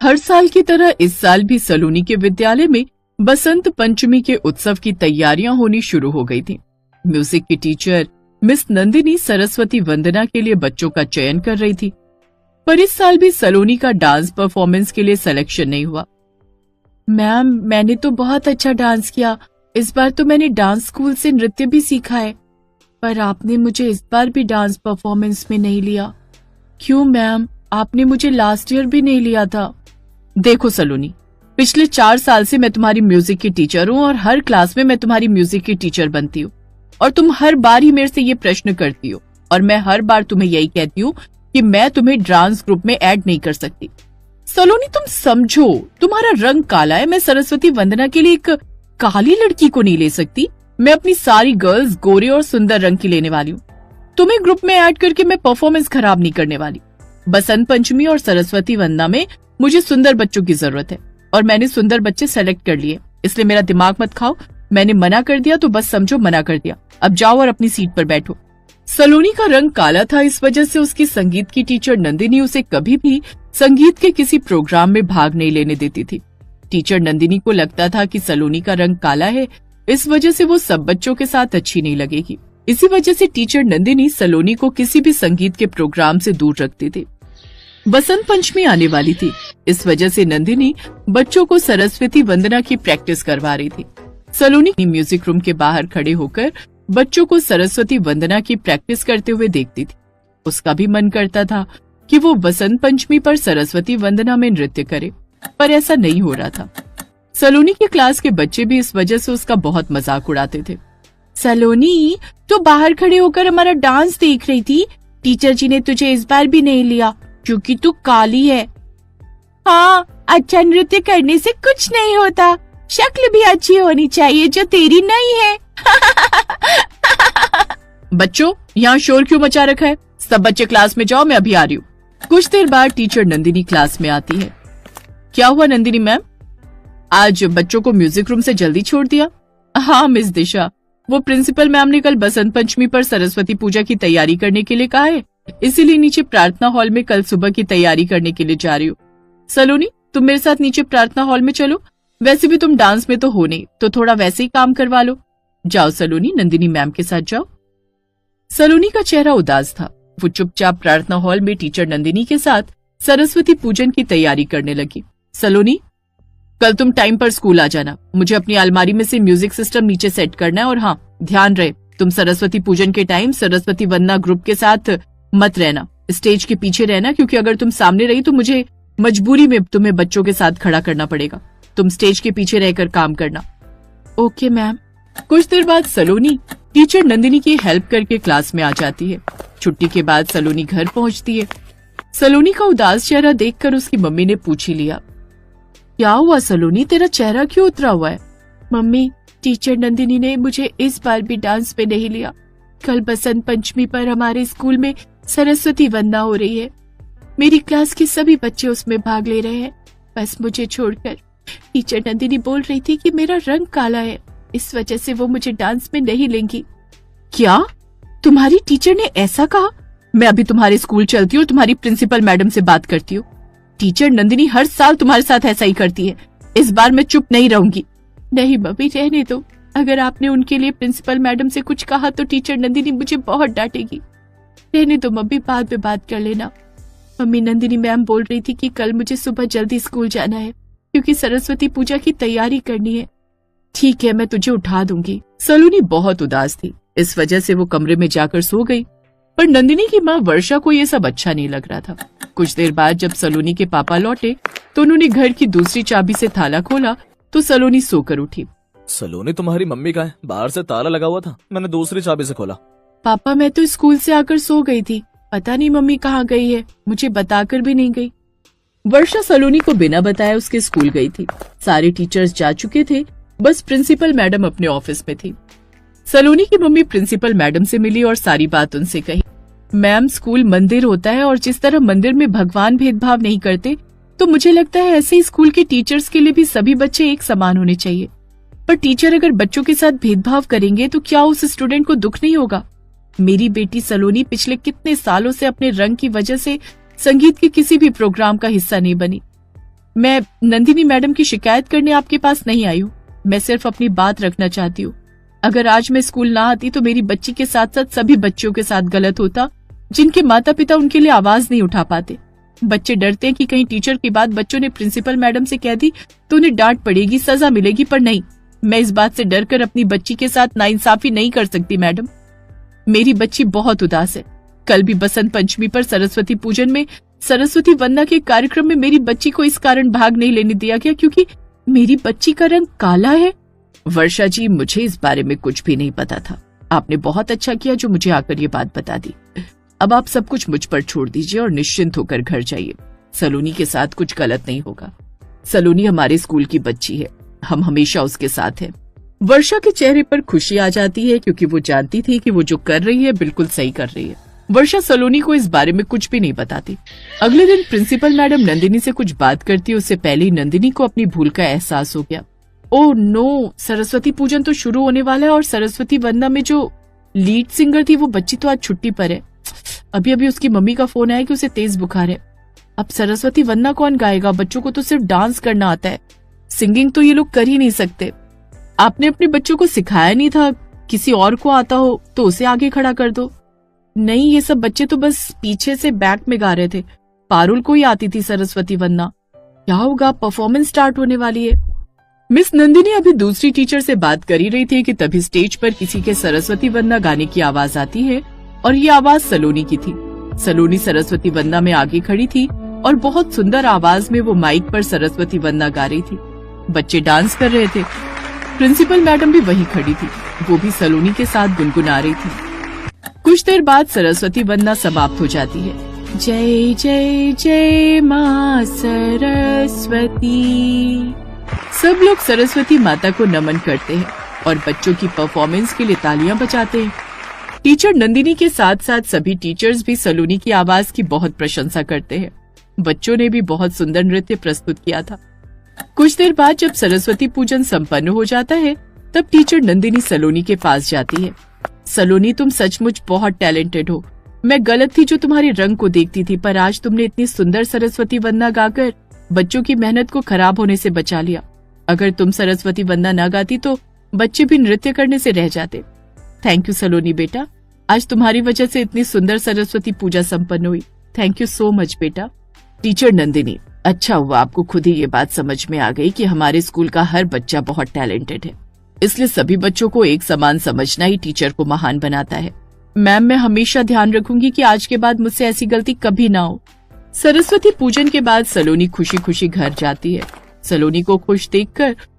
हर साल की तरह इस साल भी सलोनी के विद्यालय में बसंत पंचमी के उत्सव की तैयारियां होनी शुरू हो गई थी। म्यूजिक की टीचर मिस नंदिनी सरस्वती वंदना के लिए बच्चों का चयन कर रही थी, पर इस साल भी सलोनी का डांस परफॉर्मेंस के लिए सिलेक्शन नहीं हुआ। मैम, मैंने तो बहुत अच्छा डांस किया। इस बार तो मैंने डांस स्कूल से नृत्य भी सीखा है, पर आपने मुझे इस बार भी डांस परफॉर्मेंस में नहीं लिया। क्यों मैम? आपने मुझे लास्ट ईयर भी नहीं लिया था। देखो सलोनी, पिछले 4 साल से मैं तुम्हारी म्यूजिक की टीचर हूँ और हर क्लास में मैं तुम्हारी म्यूजिक की टीचर बनती हूँ, और तुम हर बार ही मेरे से ये प्रश्न करती हो, और मैं हर बार तुम्हें यही कहती हूँ कि मैं तुम्हें डांस ग्रुप में ऐड नहीं कर सकती। सलोनी, तुम समझो, तुम्हारा रंग काला है। मैं सरस्वती वंदना के लिए एक काली लड़की को नहीं ले सकती। मैं अपनी सारी गर्ल्स गोरे और सुंदर रंग की लेने वाली हूँ। तुम्हें ग्रुप में ऐड करके मैं परफॉर्मेंस खराब नहीं करने वाली। बसंत पंचमी और सरस्वती वंदना में मुझे सुंदर बच्चों की जरूरत है, और मैंने सुंदर बच्चे सेलेक्ट कर लिए, इसलिए मेरा दिमाग मत खाओ। मैंने मना कर दिया तो बस समझो मना कर दिया। अब जाओ और अपनी सीट पर बैठो। सलोनी का रंग काला था, इस वजह से उसकी संगीत की टीचर नंदिनी उसे कभी भी संगीत के किसी प्रोग्राम में भाग नहीं लेने देती थी। टीचर नंदिनी को लगता था कि सलोनी का रंग काला है, इस वजह से वो सब बच्चों के साथ अच्छी नहीं लगेगी। इसी वजह से टीचर नंदिनी सलोनी को किसी भी संगीत के प्रोग्राम से दूर रखती थी। बसंत पंचमी आने वाली थी, इस वजह से नंदिनी बच्चों को सरस्वती वंदना की प्रैक्टिस करवा रही थी। सलोनी म्यूजिक रूम के बाहर खड़े होकर बच्चों को सरस्वती वंदना की प्रैक्टिस करते हुए देखती थी। उसका भी मन करता था कि वो बसंत पंचमी पर सरस्वती वंदना में नृत्य करे, पर ऐसा नहीं हो रहा था। सलोनी के क्लास के बच्चे भी इस वजह से उसका बहुत मजाक उड़ाते थे। सलोनी, तो बाहर खड़े होकर हमारा डांस देख रही थी। टीचर जी ने तुझे इस बार भी नहीं लिया क्योंकि तू काली है। हाँ, अच्छा नृत्य करने से कुछ नहीं होता, शक्ल भी अच्छी होनी चाहिए जो तेरी नहीं है। बच्चों, यहाँ शोर क्यों मचा रखा है? सब बच्चे क्लास में जाओ, मैं अभी आ रही हूँ। कुछ देर बाद टीचर नंदिनी क्लास में आती है। क्या हुआ नंदिनी मैम, आज बच्चों को म्यूजिक रूम से जल्दी छोड़ दिया? हाँ मिस दिशा, वो प्रिंसिपल मैम ने कल बसंत पंचमी पर सरस्वती पूजा की तैयारी करने के लिए कहा है, इसीलिए नीचे प्रार्थना हॉल में कल सुबह की तैयारी करने के लिए जा रही हूँ। सलोनी, तुम मेरे साथ नीचे प्रार्थना हॉल में चलो। वैसे भी तुम डांस में तो हो नहीं, तो थोड़ा वैसे ही काम करवा लो। जाओ सलोनी, नंदिनी मैम के साथ जाओ। सलोनी का चेहरा उदास था। वो चुपचाप प्रार्थना हॉल में टीचर नंदिनी के साथ सरस्वती पूजन की तैयारी करने लगी। सलोनी, कल तुम टाइम पर स्कूल आ जाना। मुझे अपनी अलमारी में से म्यूजिक सिस्टम नीचे सेट करना है, और हाँ, ध्यान रहे तुम सरस्वती पूजन के टाइम सरस्वती वंदना ग्रुप के साथ मत रहना, स्टेज के पीछे रहना, क्योंकि अगर तुम सामने रही तो मुझे मजबूरी में तुम्हें बच्चों के साथ खड़ा करना पड़ेगा। तुम स्टेज के पीछे रहकर काम करना। Okay ma'am. कुछ देर बाद सलोनी टीचर नंदिनी की हेल्प करके क्लास में आ जाती है। छुट्टी के बाद सलोनी घर पहुंचती है। सलोनी का उदास चेहरा देखकर उसकी मम्मी ने पूछ ही लिया, क्या हुआ सलोनी, तेरा चेहरा क्यों उतरा हुआ है? मम्मी, टीचर नंदिनी ने मुझे इस बार भी डांस में नहीं लिया। कल बसंत पंचमी पर हमारे स्कूल में सरस्वती वंदना हो रही है। मेरी क्लास के सभी बच्चे उसमें भाग ले रहे हैं, बस मुझे छोड़कर। टीचर नंदिनी बोल रही थी कि मेरा रंग काला है, इस वजह से वो मुझे डांस में नहीं लेंगी। क्या? तुम्हारी टीचर ने ऐसा कहा? मैं अभी तुम्हारे स्कूल चलती हूँ और तुम्हारी प्रिंसिपल मैडम से बात करती हूँ। टीचर नंदिनी हर साल तुम्हारे साथ ऐसा ही करती है, इस बार मैं चुप नहीं रहूंगी। नहीं मम्मी, रहने दो। अगर आपने उनके लिए प्रिंसिपल मैडम से कुछ कहा तो टीचर नंदिनी मुझे बहुत डांटेगी। रहने दो मम्मी, बाद में बात कर लेना। मम्मी, नंदिनी मैम बोल रही थी कि कल मुझे सुबह जल्दी स्कूल जाना है क्योंकि सरस्वती पूजा की तैयारी करनी है। ठीक है, मैं तुझे उठा दूंगी। सलोनी बहुत उदास थी, इस वजह से वो कमरे में जाकर सो गई। पर नंदिनी की माँ वर्षा को ये सब अच्छा नहीं लग रहा था। कुछ देर बाद जब सलोनी के पापा लौटे तो उन्होंने घर की दूसरी चाबी से ताला खोला तो सलोनी सोकर उठी। सलोनी, तुम्हारी मम्मी कहाँ है? बाहर से ताला लगा हुआ था, मैंने दूसरी चाबी से खोला। पापा, मैं तो स्कूल से आकर सो गई थी, पता नहीं मम्मी कहाँ गई है, मुझे बताकर भी नहीं गई। वर्षा सलोनी को बिना बताए उसके स्कूल गई थी। सारे टीचर्स जा चुके थे, बस प्रिंसिपल मैडम अपने ऑफिस में थी। सलोनी की मम्मी प्रिंसिपल मैडम से मिली और सारी बात उनसे कही। मैम, स्कूल मंदिर होता है और जिस तरह मंदिर में भगवान भेदभाव नहीं करते, तो मुझे लगता है ऐसे ही स्कूल के टीचर्स के लिए भी सभी बच्चे एक समान होने चाहिए। पर टीचर अगर बच्चों के साथ भेदभाव करेंगे तो क्या उस स्टूडेंट को दुख नहीं होगा? मेरी बेटी सलोनी पिछले कितने सालों से अपने रंग की वजह से संगीत के किसी भी प्रोग्राम का हिस्सा नहीं बनी। मैं नंदिनी मैडम की शिकायत करने आपके पास नहीं आई हूँ। मैं सिर्फ अपनी बात रखना चाहती हूँ। अगर आज मैं स्कूल ना आती तो मेरी बच्ची के साथ साथ सभी बच्चों के साथ गलत होता जिनके माता पिता उनके लिए आवाज नहीं उठा पाते। बच्चे डरते हैं कि कहीं टीचर की बात बच्चों ने प्रिंसिपल मैडम से कह दी तो उन्हें डांट पड़ेगी, सजा मिलेगी, पर नहीं, मैं इस बात से डरकर अपनी बच्ची के साथ नाइंसाफी नहीं कर सकती मैडम। मेरी बच्ची बहुत उदास है। कल भी बसंत पंचमी पर सरस्वती पूजन में सरस्वती वंदना के कार्यक्रम में मेरी बच्ची को इस कारण भाग नहीं लेने दिया गया क्योंकि मेरी बच्ची का रंग काला है। वर्षा जी, मुझे इस बारे में कुछ भी नहीं पता था। आपने बहुत अच्छा किया जो मुझे आकर ये बात बता दी। अब आप सब कुछ मुझ पर छोड़ दीजिए और निश्चिंत होकर घर जाइए। सलोनी के साथ कुछ गलत नहीं होगा। सलोनी हमारे स्कूल की बच्ची है, हम हमेशा उसके साथ हैं। वर्षा के चेहरे पर खुशी आ जाती है क्योंकि वो जानती थी कि वो जो कर रही है बिल्कुल सही कर रही है। वर्षा सलोनी को इस बारे में कुछ भी नहीं बताती। अगले दिन प्रिंसिपल मैडम नंदिनी से कुछ बात करती है, उससे पहले ही नंदिनी को अपनी भूल का एहसास हो गया। ओह नो, सरस्वती पूजन तो शुरू होने वाला है और सरस्वती वंदना में जो लीड सिंगर थी वो बच्ची तो आज छुट्टी पर है। अभी अभी उसकी मम्मी का फोन आया कि उसे तेज बुखार है। अब सरस्वती वंदना कौन गाएगा? बच्चों को तो सिर्फ डांस करना आता है, सिंगिंग तो ये लोग कर ही नहीं सकते। आपने अपने बच्चों को सिखाया नहीं था? किसी और को आता हो तो उसे आगे खड़ा कर दो। नहीं, ये सब बच्चे तो बस पीछे से बैक में गा रहे थे। पारुल को ही आती थी सरस्वती वंदना। क्या होगा, परफॉर्मेंस स्टार्ट होने वाली है। मिस नंदिनी अभी दूसरी टीचर से बात कर ही रही थी कि तभी स्टेज पर किसी के सरस्वती वंदना गाने की आवाज आती है और ये आवाज सलोनी की थी। सलोनी सरस्वती वंदना में आगे खड़ी थी और बहुत सुंदर आवाज में वो माइक पर सरस्वती वंदना गा रही थी। बच्चे डांस कर रहे थे। प्रिंसिपल मैडम भी वहीं खड़ी थी, वो भी सलोनी के साथ गुनगुना रही थी। कुछ देर बाद सरस्वती वंदना समाप्त हो जाती है। जय जय जय माँ सरस्वती। सब लोग सरस्वती माता को नमन करते हैं और बच्चों की परफॉर्मेंस के लिए तालियां बजाते हैं। टीचर नंदिनी के साथ साथ सभी टीचर्स भी सलोनी की आवाज की बहुत प्रशंसा करते हैं। बच्चों ने भी बहुत सुंदर नृत्य प्रस्तुत किया था। कुछ देर बाद जब सरस्वती पूजन संपन्न हो जाता है तब टीचर नंदिनी सलोनी के पास जाती है। सलोनी, तुम सचमुच बहुत टैलेंटेड हो। मैं गलत थी जो तुम्हारे रंग को देखती थी, पर आज तुमने इतनी सुंदर सरस्वती वंदना गाकर बच्चों की मेहनत को खराब होने से बचा लिया। अगर तुम सरस्वती वंदना न गाती तो बच्चे भी नृत्य करने से रह जाते। थैंक यू सलोनी बेटा, आज तुम्हारी वजह से इतनी सुंदर सरस्वती पूजा संपन्न हुई। थैंक यू सो मच बेटा। टीचर नंदिनी, अच्छा हुआ आपको खुद ही ये बात समझ में आ गई कि हमारे स्कूल का हर बच्चा बहुत टैलेंटेड है, इसलिए सभी बच्चों को एक समान समझना ही टीचर को महान बनाता है। मैम, मैं हमेशा ध्यान रखूंगी कि आज के बाद मुझसे ऐसी गलती कभी ना हो। सरस्वती पूजन के बाद सलोनी खुशी खुशी घर जाती है। सलोनी को खुश देखकर